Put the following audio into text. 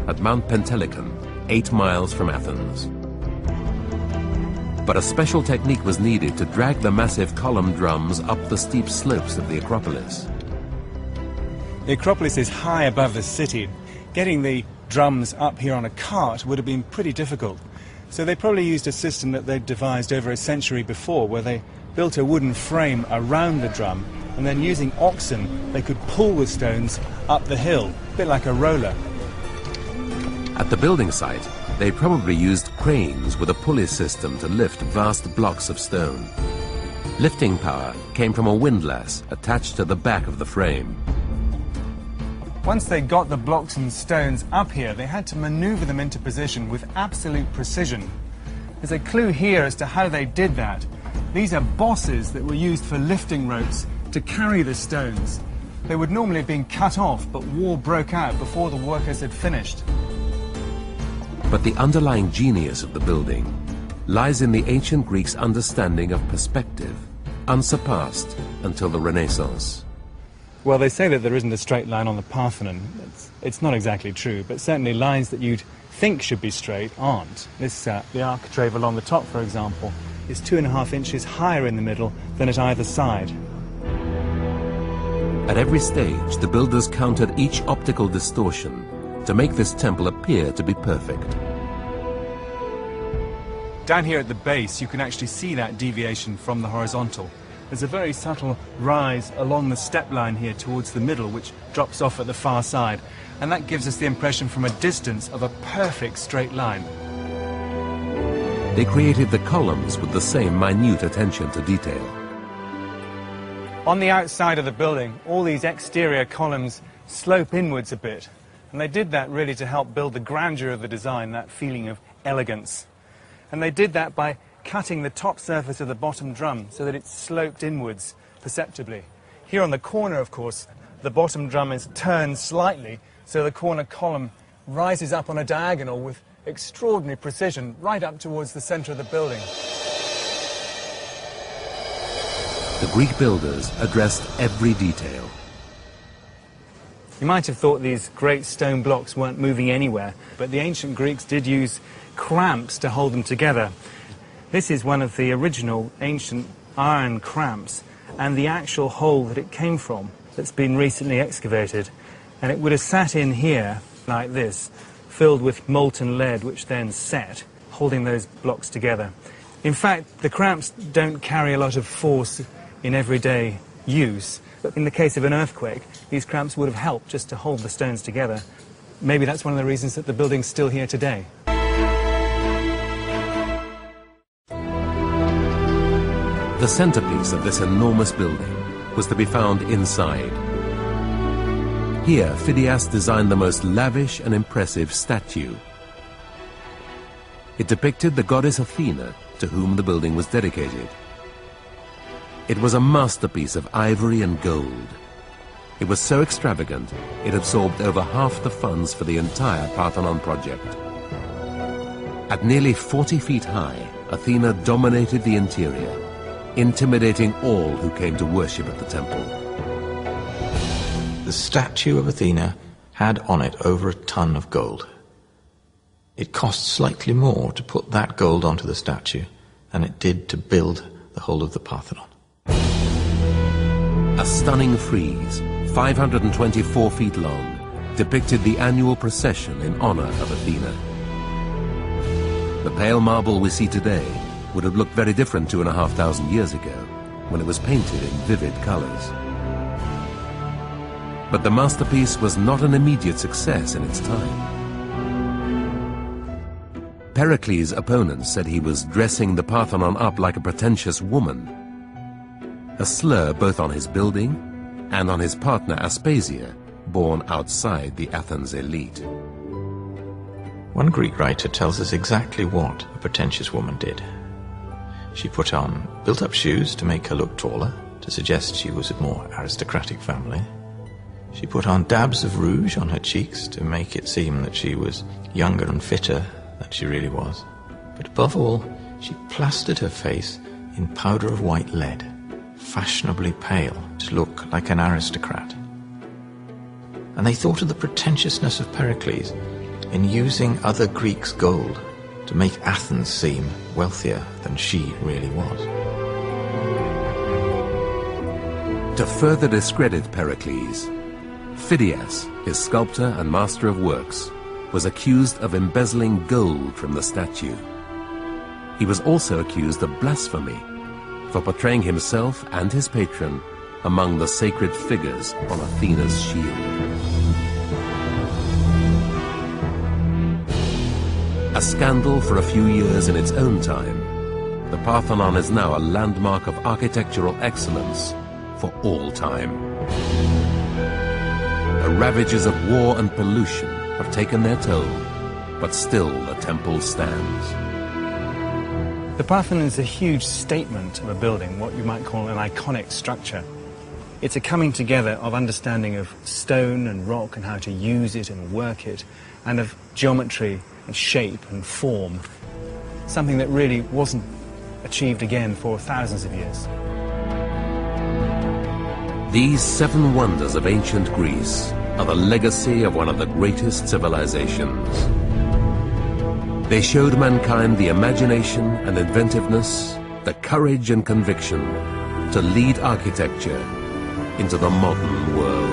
at Mount Pentelicon, 8 miles from Athens. But a special technique was needed to drag the massive column drums up the steep slopes of the Acropolis. The Acropolis is high above the city. Getting the drums up here on a cart would have been pretty difficult. So they probably used a system that they'd devised over a century before, where they built a wooden frame around the drum, and then using oxen they could pull the stones up the hill, a bit like a roller. At the building site, they probably used cranes with a pulley system to lift vast blocks of stone. Lifting power came from a windlass attached to the back of the frame. Once they got the blocks and stones up here, they had to maneuver them into position with absolute precision. There's a clue here as to how they did that. These are bosses that were used for lifting ropes to carry the stones. They would normally have been cut off, but war broke out before the workers had finished. But the underlying genius of the building lies in the ancient Greeks' understanding of perspective, unsurpassed until the Renaissance. Well, they say that there isn't a straight line on the Parthenon. It's not exactly true, but certainly lines that you'd think should be straight aren't. The architrave along the top, for example, is 2.5 inches higher in the middle than at either side. At every stage, the builders countered each optical distortion to make this temple appear to be perfect. Down here at the base, you can actually see that deviation from the horizontal. There's a very subtle rise along the step line here towards the middle, which drops off at the far side, and that gives us the impression from a distance of a perfect straight line. They created the columns with the same minute attention to detail. On the outside of the building, all these exterior columns slope inwards a bit, and they did that really to help build the grandeur of the design, that feeling of elegance. And they did that by cutting the top surface of the bottom drum so that it sloped inwards perceptibly. Here on the corner, of course, the bottom drum is turned slightly, so the corner column rises up on a diagonal with extraordinary precision right up towards the center of the building. The Greek builders addressed every detail. You might have thought these great stone blocks weren't moving anywhere, but the ancient Greeks did use cramps to hold them together. This is one of the original ancient iron cramps, and the actual hole that it came from that's been recently excavated. And it would have sat in here like this, filled with molten lead, which then set, holding those blocks together. In fact, the cramps don't carry a lot of force in everyday use, but in the case of an earthquake, these cramps would have helped just to hold the stones together. Maybe that's one of the reasons that the building's still here today. The centerpiece of this enormous building was to be found inside. Here, Phidias designed the most lavish and impressive statue. It depicted the goddess Athena, to whom the building was dedicated. It was a masterpiece of ivory and gold. It was so extravagant, it absorbed over half the funds for the entire Parthenon project. At nearly 40 feet high, Athena dominated the interior, intimidating all who came to worship at the temple. The statue of Athena had on it over a ton of gold. It cost slightly more to put that gold onto the statue than it did to build the whole of the Parthenon. A stunning frieze, 524 feet long, depicted the annual procession in honor of Athena. The pale marble we see today would have looked very different 2,500 years ago, when it was painted in vivid colors. But the masterpiece was not an immediate success in its time. Pericles' opponents said he was dressing the Parthenon up like a pretentious woman, a slur both on his building and on his partner Aspasia, born outside the Athens elite. One Greek writer tells us exactly what a pretentious woman did. She put on built-up shoes to make her look taller, to suggest she was a more aristocratic family. She put on dabs of rouge on her cheeks to make it seem that she was younger and fitter than she really was. But above all, she plastered her face in powder of white lead, fashionably pale, to look like an aristocrat. And they thought of the pretentiousness of Pericles in using other Greeks' gold to make Athens seem wealthier than she really was. To further discredit Pericles, Phidias, his sculptor and master of works, was accused of embezzling gold from the statue. He was also accused of blasphemy for portraying himself and his patron among the sacred figures on Athena's shield. A scandal for a few years in its own time, the Parthenon is now a landmark of architectural excellence for all time. The ravages of war and pollution have taken their toll, but still the temple stands. The Parthenon is a huge statement of a building, what you might call an iconic structure. It's a coming together of understanding of stone and rock and how to use it and work it, and of geometry and shape and form, something that really wasn't achieved again for thousands of years. These 7 wonders of ancient Greece are the legacy of one of the greatest civilizations. They showed mankind the imagination and inventiveness, the courage and conviction to lead architecture into the modern world.